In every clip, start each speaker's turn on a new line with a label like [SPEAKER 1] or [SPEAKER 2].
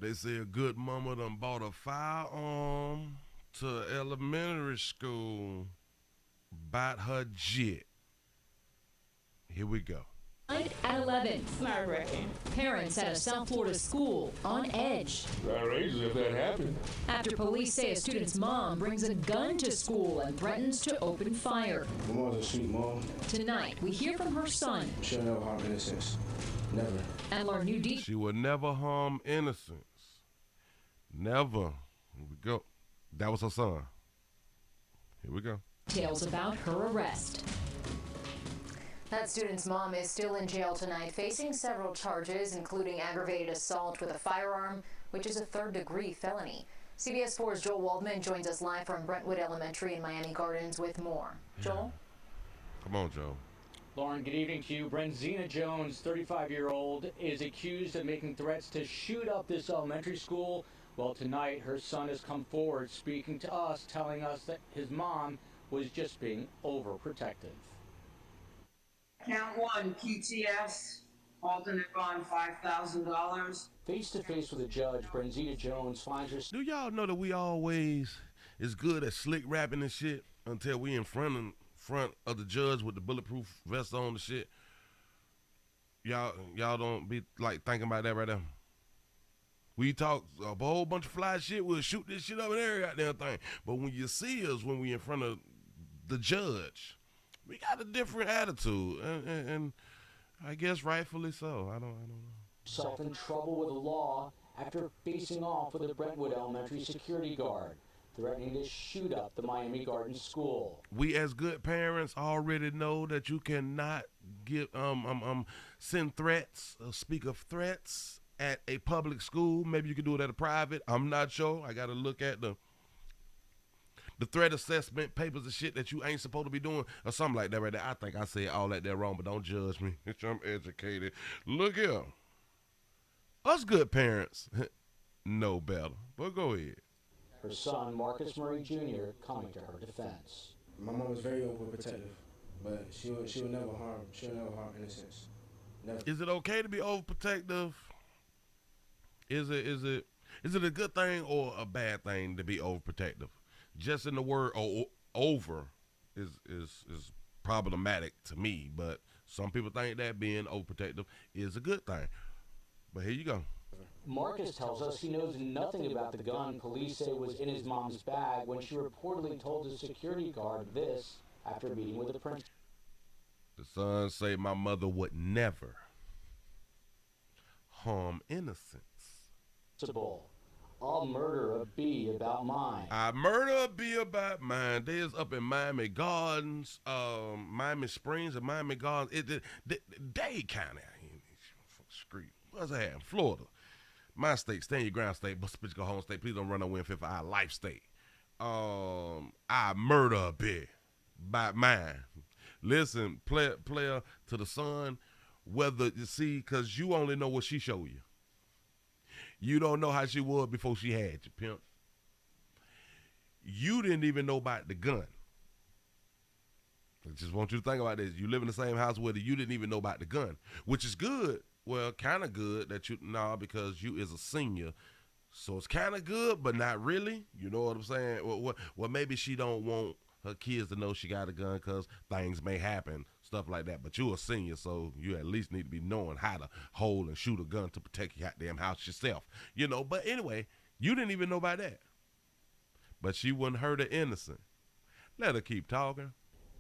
[SPEAKER 1] They say a good mama done bought a firearm to elementary school, bought her jet. Here we go.
[SPEAKER 2] Tonight at 11.
[SPEAKER 3] Nerve-wracking.
[SPEAKER 2] Parents at a South Florida school on edge
[SPEAKER 4] Outrageous if that happened.
[SPEAKER 2] after police say a student's mom brings a gun to school and threatens to open fire.
[SPEAKER 5] My mom's a sweet mom.
[SPEAKER 2] Tonight, we hear from her son
[SPEAKER 5] She'll never harm innocents. Never.
[SPEAKER 2] and learn new details
[SPEAKER 1] She will never harm innocents. Never. Here we go. That was her son. Here we go.
[SPEAKER 2] about her arrest.
[SPEAKER 6] That student's mom is still in jail tonight, facing several charges, including aggravated assault with a firearm, which is a third-degree felony. CBS 4's Joel Waldman joins us live from Brentwood Elementary in Miami Gardens with more. Joel?
[SPEAKER 1] Come on, Joe.
[SPEAKER 7] Lauren, good evening to you. Brenzina Jones, 35-year-old, is accused of making threats to shoot up this elementary school. Well, tonight, her son has come forward speaking to us, telling us that his mom was just being overprotective.
[SPEAKER 8] Count one, QTS, alternate bond $5,000.
[SPEAKER 7] Face-to-face with a judge, Brenzina Jones finds herself.
[SPEAKER 1] Do y'all know that we always is good at slick rapping and shit until we in front of the judge with the bulletproof vest on and shit? Y'all don't be like thinking about that right now. We talk a whole bunch of fly shit. We'll shoot this shit up in every goddamn thing. But when you see us when we in front of the judge, we got a different attitude, and I guess rightfully so. I don't know.
[SPEAKER 7] Self in trouble with the law after facing off with a Brentwood Elementary security guard, threatening to shoot up the Miami Gardens school.
[SPEAKER 1] We as good parents already know that you cannot give send threats, speak of threats at a public school. Maybe you can do it at a private. I'm not sure. I got to look at the threat assessment papers and shit that you ain't supposed to be doing or something like that right there. I think I said all that there wrong, but don't judge me. I'm educated. Look here. Us good parents know better, but go ahead.
[SPEAKER 7] Her son, Marcus Murray Jr., coming to her defense.
[SPEAKER 5] My mom was very overprotective, but she'll never harm innocents. Never.
[SPEAKER 1] Is it okay to be overprotective? Is it a good thing or a bad thing to be overprotective? Just in the word over is problematic to me, but some people think that being overprotective is a good thing. But here you go.
[SPEAKER 7] Marcus tells us he knows nothing about the gun police say was in his mom's bag when she reportedly told the security guard this after meeting with the principal.
[SPEAKER 1] The son say my mother would never harm innocents.
[SPEAKER 7] I'll murder a bee about mine.
[SPEAKER 1] I murder a bee about mine. They is up in Miami Gardens, Miami Springs and Miami Gardens. Dade County. Street. What's that? Florida. My state. Stand your ground state. But go home state. Please don't run away and fit for our life state. I murder a bee by mine. Listen, player to the son, whether you see, because you only know what she showed you. You don't know how she was before she had you, pimp. You didn't even know about the gun. I just want you to think about this. You live in the same house with her. You didn't even know about the gun, which is good. Well, kind of good that because you is a senior. So it's kind of good, but not really. You know what I'm saying? Well, maybe she don't want her kids to know she got a gun because things may happen, stuff like that. But you're a senior, so you at least need to be knowing how to hold and shoot a gun to protect your goddamn house yourself. But anyway, you didn't even know about that. But she wouldn't hurt an innocent. Let her keep talking.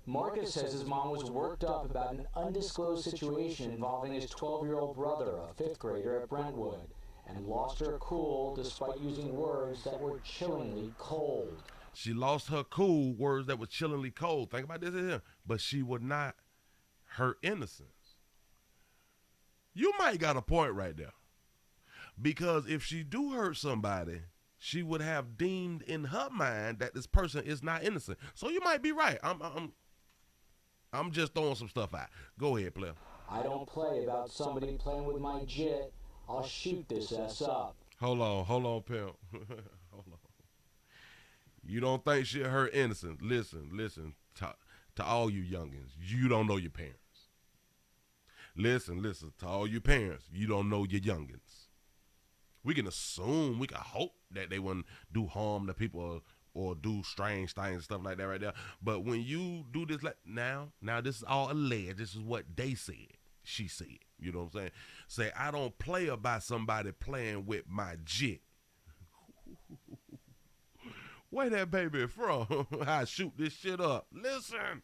[SPEAKER 7] Marcus says his mom was worked up about an undisclosed situation involving his 12-year-old brother, a fifth grader at Brentwood, and lost her cool despite using words that were chillingly cold.
[SPEAKER 1] She lost her cool, words that were chillingly cold. Think about this here. But she would not hurt innocence. You might got a point right there. Because if she do hurt somebody, she would have deemed in her mind that this person is not innocent. So you might be right. I'm just throwing some stuff out. Go ahead, player.
[SPEAKER 7] I don't play about somebody playing with my jit. I'll shoot this ass up.
[SPEAKER 1] Hold on, pimp. Hold on. You don't think she'll hurt innocent. Listen to all you youngins. You don't know your parents. Listen to all you parents. You don't know your youngins. We can assume, we can hope that they wouldn't do harm to people or do strange things and stuff like that right there. But when you do this, like now this is all alleged. This is what they said. She said. You know what I'm saying? Say, I don't play about somebody playing with my jit. Where that baby from? I shoot this shit up. Listen.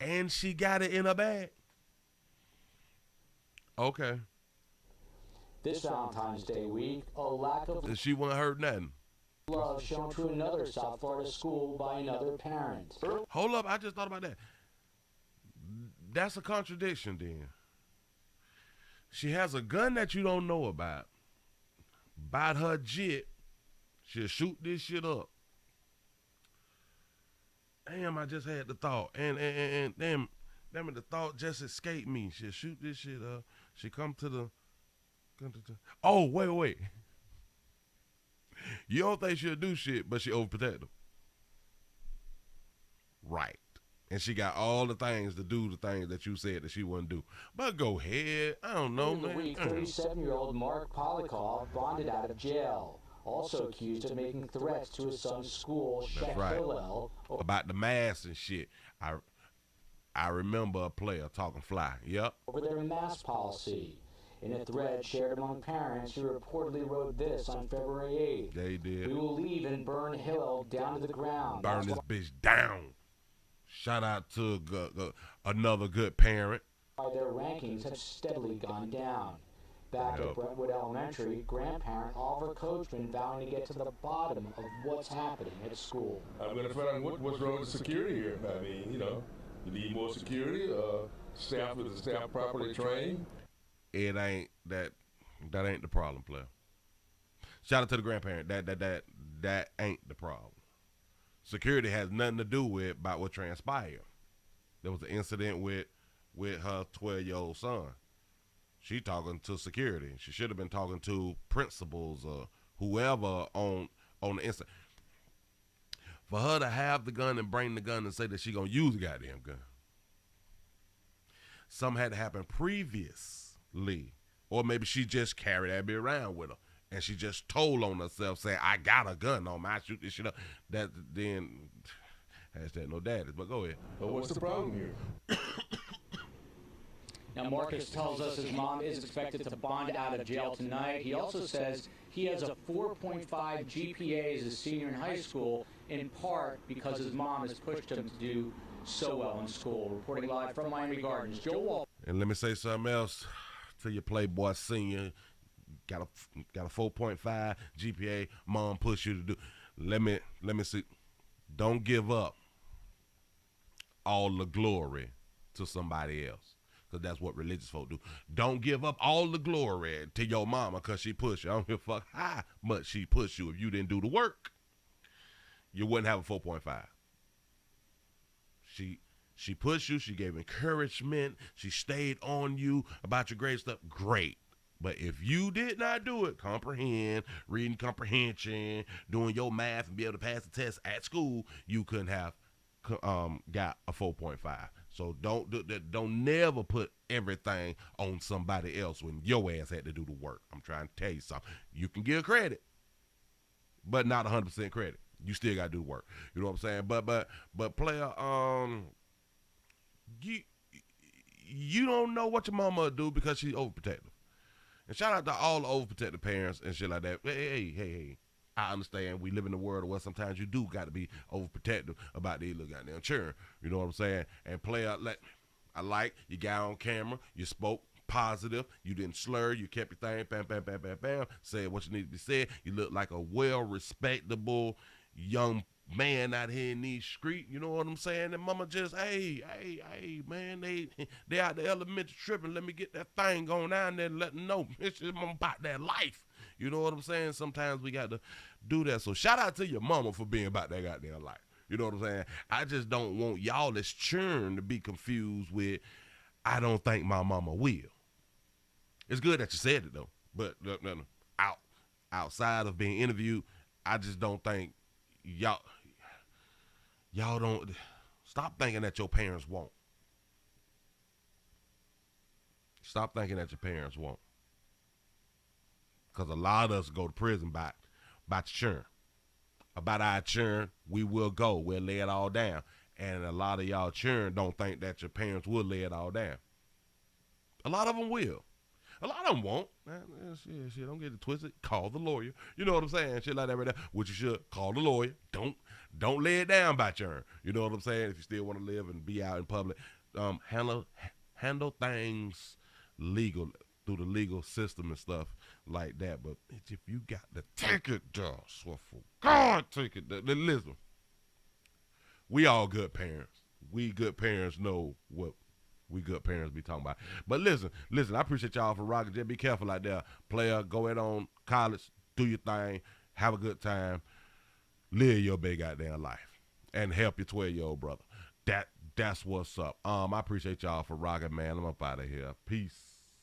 [SPEAKER 1] And she got it in her bag. Okay.
[SPEAKER 7] This Valentine's Day week, a lack of
[SPEAKER 1] And she wouldn't hurt nothing.
[SPEAKER 7] love shown to another South Florida school by another parent.
[SPEAKER 1] Hold up, I just thought about that. That's a contradiction then. She has a gun that you don't know about. Bought her jit. She'll shoot this shit up. Damn, I just had the thought. And damn it, the thought just escaped me. She'll shoot this shit up. She come to the... Oh, wait. You don't think she'll do shit, but she overprotective. Right. And she got all the things to do the things that you said that she wouldn't do. But go ahead. I don't know,
[SPEAKER 7] In the
[SPEAKER 1] man.
[SPEAKER 7] week, 37-year-old Mark Polikoff bonded out of jail, also accused of making threats to his son's school,
[SPEAKER 1] That's
[SPEAKER 7] Sheikh
[SPEAKER 1] right.
[SPEAKER 7] Hillel,
[SPEAKER 1] About the mask and shit. I remember a player talking fly. Yep.
[SPEAKER 7] over their mask policy. In a thread shared among parents, he reportedly wrote this on February 8th.
[SPEAKER 1] They did.
[SPEAKER 7] We will leave and burn Hillel down to the ground.
[SPEAKER 1] Burn
[SPEAKER 7] That's
[SPEAKER 1] this bitch down. Shout out to another good parent.
[SPEAKER 7] why their rankings have steadily gone down. Back
[SPEAKER 1] Yep.
[SPEAKER 7] at Brentwood Elementary, grandparent Oliver Coachman vowing to get to the bottom of what's happening at school.
[SPEAKER 4] I'm going to find out what's wrong with security here. I mean, you need more security. Staff is the staff properly trained.
[SPEAKER 1] It ain't that ain't the problem, player. Shout out to the grandparent. That ain't the problem. Security has nothing to do with about what transpired. There was an incident with her 12-year-old son. She talking to security. She should have been talking to principals or whoever on the incident. For her to have the gun and bring the gun and say that she gonna use the goddamn gun. Something had to happen previously. Or maybe she just carried that bitch around with her. And she just told on herself, saying, I got a gun on me, I shoot this shit up. That then, hashtag no daddies, but go ahead.
[SPEAKER 4] But what's the problem here?
[SPEAKER 7] Now, Marcus tells us his mom is expected to bond out of jail tonight. He also says he has a 4.5 GPA as a senior in high school, in part because his mom has pushed him to do so well in school. Reporting live from Miami Gardens, Joe Wall.
[SPEAKER 1] And let me say something else to your Playboy senior. Got a 4.5 GPA. Mom pushed you to do. Let me see. Don't give up all the glory to somebody else, because that's what religious folk do. Don't give up all the glory to your mama because she pushed you. I don't give a fuck how much she pushed you. If you didn't do the work, you wouldn't have a 4.5. She pushed you. She gave encouragement. She stayed on you about your great stuff. Great. But if you did not do it, comprehend, reading comprehension, doing your math and be able to pass the test at school, you couldn't have got a 4.5. So don't never put everything on somebody else when your ass had to do the work. I'm trying to tell you something. You can give credit, but not 100% credit. You still got to do the work. You know what I'm saying? But player, you don't know what your mama will do because she's overprotective. And shout out to all the overprotective parents and shit like that. Hey. I understand we live in a world where sometimes you do got to be overprotective about these little goddamn children. You know what I'm saying? And player, you got on camera, you spoke positive, you didn't slur, you kept your thing, bam, said what you need to be said. You look like a well-respectable young man out here in these streets, you know what I'm saying? And mama just, hey, man, they out the elementary tripping. Let me get that thing going down there and let them know it's about that life. You know what I'm saying? Sometimes we got to do that. So shout out to your mama for being about that goddamn life. You know what I'm saying? I just don't want y'all as churn to be confused with, I don't think my mama will. It's good that you said it though, but outside of being interviewed, I just don't think y'all don't stop thinking that your parents won't. Stop thinking that your parents won't. Because a lot of us go to prison by churn. About our churn, we will go. We'll lay it all down. And a lot of y'all churn don't think that your parents will lay it all down. A lot of them will. A lot of them won't. Shit, don't get it twisted. Call the lawyer. You know what I'm saying? Shit like that right there. Which you should. Call the lawyer. Don't lay it down by churn. You know what I'm saying? If you still want to live and be out in public, handle things legal through the legal system and stuff like that. But if you got the ticket, Joshua, for God, take it. Listen, we all good parents. We good parents know what we good parents be talking about. But listen, I appreciate y'all for rocking. Just be careful out there. Player, go in on college, do your thing, have a good time, live your big goddamn life, and help your 12-year-old brother. That's what's up. I appreciate y'all for rocking, man. I'm up out of here. Peace.